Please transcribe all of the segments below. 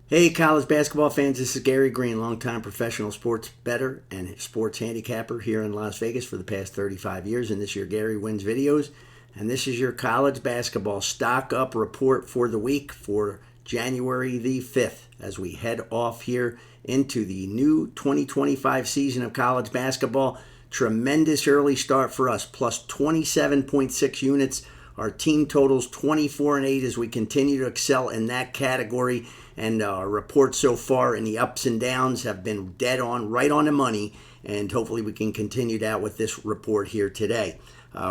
Hey, college basketball fans, this is Gary Greene, longtime professional sports bettor and sports handicapper here in Las Vegas for the past 35 years. And this year, Gary wins videos. And this is your college basketball stock up report for the week for January the 5th as we head off here into the new 2025 season of college basketball. Tremendous early start for us, plus 27.6 units. Our team totals 24-8 as we continue to excel in that category. And our reports so far in the ups and downs have been dead on, right on the money. And hopefully we can continue that with this report here today.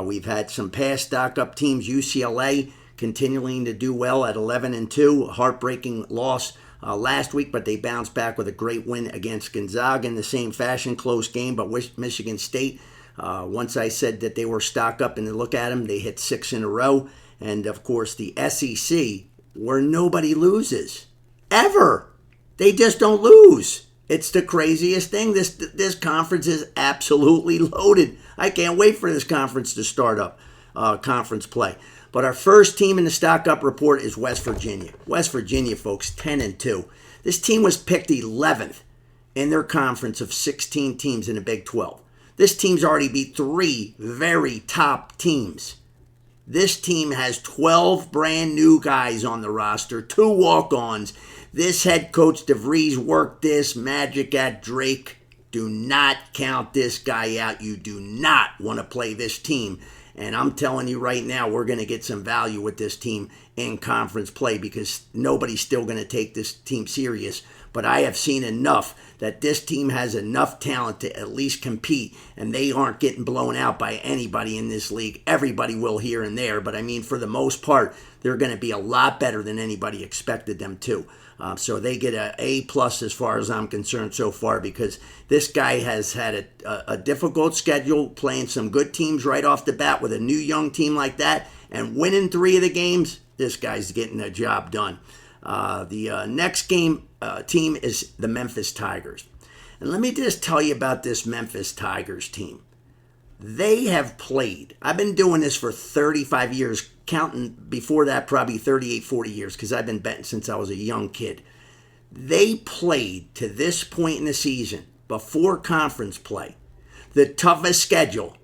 We've had some past stock up teams. UCLA continuing to do well at 11-2. Heartbreaking loss last week, but they bounced back with a great win against Gonzaga in the same fashion. Close game, but Michigan State, once I said that they were stock up and to look at them, they hit 6 in a row. And of course the SEC, where nobody loses. Ever. They just don't lose. It's the craziest thing. This conference is absolutely loaded. I can't wait for this conference to start up conference play. But our first team in the stock up report is West Virginia. West Virginia, folks, 10-2. This team was picked 11th in their conference of 16 teams in the Big 12. This team's already beat 3 very top teams. This team has 12 brand new guys on the roster, 2 walk-ons. This head coach DeVries worked this magic at Drake. Do not count this guy out. You do not want to play this team. And I'm telling you right now, we're going to get some value with this team in conference play because nobody's still going to take this team serious. But I have seen enough that this team has enough talent to at least compete, and they aren't getting blown out by anybody in this league. Everybody will here and there, but I mean, for the most part, they're going to be a lot better than anybody expected them to. So they get an A+ as far as I'm concerned so far because this guy has had a difficult schedule, playing some good teams right off the bat with a new young team like that, and winning 3 of the games. This guy's getting the job done. The next team is the Memphis Tigers. And let me just tell you about this Memphis Tigers team. They have played. I've been doing this for 35 years, counting before that probably 38, 40 years because I've been betting since I was a young kid. They played to this point in the season, before conference play, the toughest schedule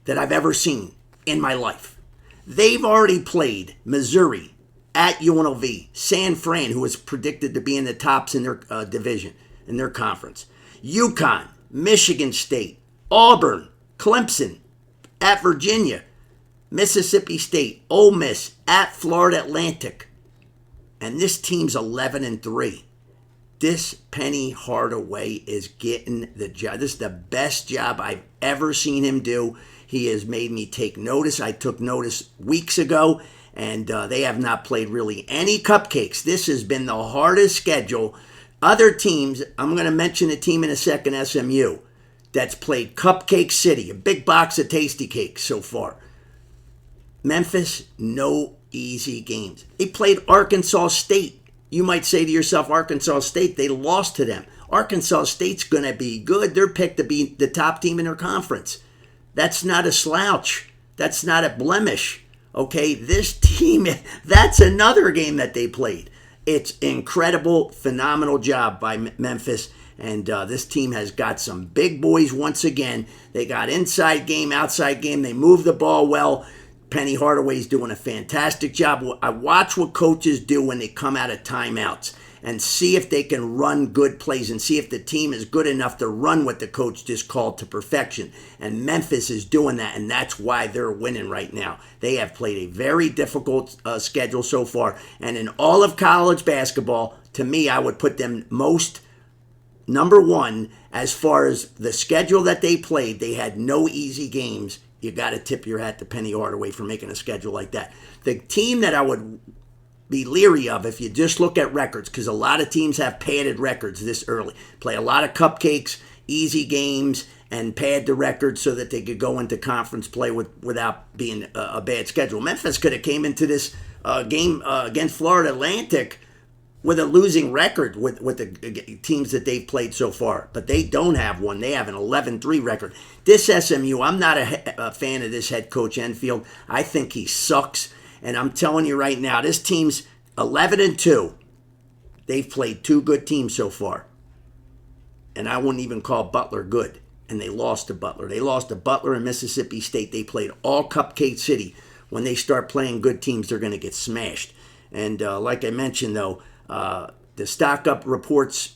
that I've ever seen in my life. They've already played Missouri, at UNLV, San Fran, who was predicted to be in the tops in their division, in their conference, UConn, Michigan State, Auburn, Clemson, at Virginia, Mississippi State, Ole Miss, at Florida Atlantic. And this team's 11-3. This Penny Hardaway is getting the job. This is the best job I've ever seen him do. He has made me take notice. I took notice weeks ago. And they have not played really any cupcakes. This has been the hardest schedule. Other teams, I'm going to mention a team in a second, SMU, that's played Cupcake City, a big box of tasty cakes so far. Memphis, no easy games. They played Arkansas State. You might say to yourself, Arkansas State, they lost to them. Arkansas State's going to be good. They're picked to be the top team in their conference. That's not a slouch. That's not a blemish. Okay, this team, that's another game that they played. It's incredible, phenomenal job by Memphis. And this team has got some big boys once again. They got inside game, outside game. They move the ball well. Penny Hardaway's doing a fantastic job. I watch what coaches do when they come out of timeouts and see if they can run good plays and see if the team is good enough to run what the coach just called to perfection. And Memphis is doing that, and that's why they're winning right now. They have played a very difficult schedule so far. And in all of college basketball, to me, I would put them number 1 as far as the schedule that they played. They had no easy games. You got to tip your hat to Penny Hardaway for making a schedule like that. The team that I would be leery of if you just look at records, because a lot of teams have padded records this early. Play a lot of cupcakes, easy games, and pad the record so that they could go into conference play without being a bad schedule. Memphis could have came into this game against Florida Atlantic with a losing record with the teams that they've played so far. But they don't have one. They have an 11-3 record. This SMU, I'm not a fan of this head coach, Enfield. I think he sucks. And I'm telling you right now, this team's 11-2. they've played two good teams so far. And I wouldn't even call Butler good. And they lost to Butler. They lost to Butler and Mississippi State. They played all Cupcake City. When they start playing good teams, they're going to get smashed. And like I mentioned, though, the Stock Up reports,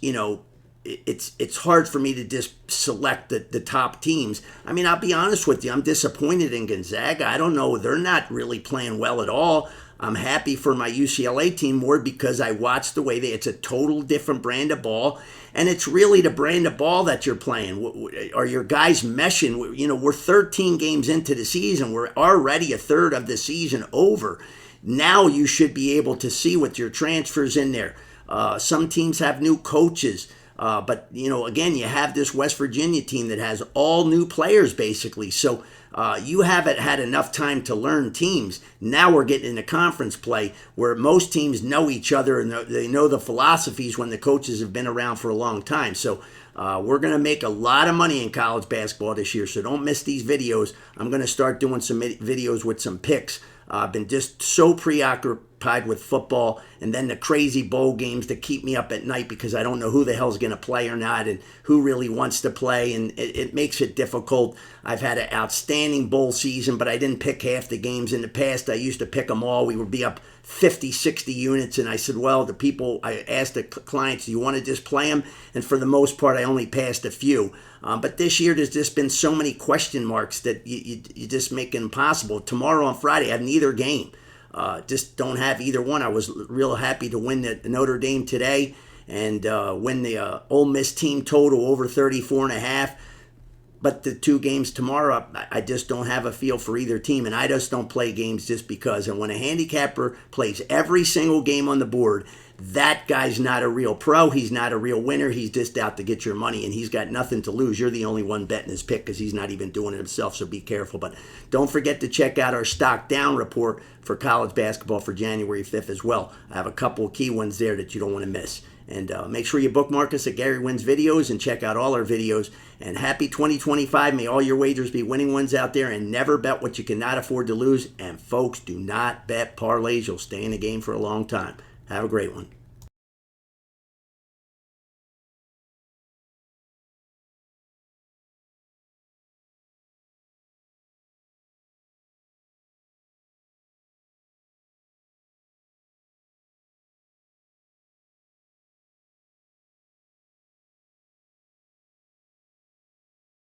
it's hard for me to just select the top teams. I mean, I'll be honest with you. I'm disappointed in Gonzaga. I don't know. They're not really playing well at all. I'm happy for my UCLA team more because I watched the way it's a total different brand of ball. And it's really the brand of ball that you're playing. Are your guys meshing? We're 13 games into the season. We're already a third of the season over. Now you should be able to see with your transfers in there. Some teams have new coaches. But, again, you have this West Virginia team that has all new players, basically. So you haven't had enough time to learn teams. Now we're getting into conference play where most teams know each other and they know the philosophies when the coaches have been around for a long time. So we're going to make a lot of money in college basketball this year. So don't miss these videos. I'm going to start doing some videos with some picks. I've been just so preoccupied with football and then the crazy bowl games that keep me up at night because I don't know who the hell's going to play or not and who really wants to play, and it makes it difficult. I've had an outstanding bowl season, but I didn't pick half the games. In the past, I used to pick them all. We would be up 50, 60 units, and I said, well, I asked the clients, do you want to just play them? And for the most part, I only passed a few. But this year, there's just been so many question marks that you just make it impossible. Tomorrow on Friday, I have neither game. Just don't have either one. I was real happy to win the Notre Dame today and win the Ole Miss team total over 34.5. But the two games tomorrow, I just don't have a feel for either team, and I just don't play games just because. And when a handicapper plays every single game on the board, that guy's not a real pro. He's not a real winner. He's just out to get your money, and he's got nothing to lose. You're the only one betting his pick because he's not even doing it himself, so be careful. But don't forget to check out our Stock Down report for college basketball for January 5th as well. I have a couple of key ones there that you don't want to miss. And make sure you bookmark us at Gary Wins Videos and check out all our videos. And happy 2025. May all your wagers be winning ones out there, and never bet what you cannot afford to lose. And folks, do not bet parlays. You'll stay in the game for a long time. Have a great one.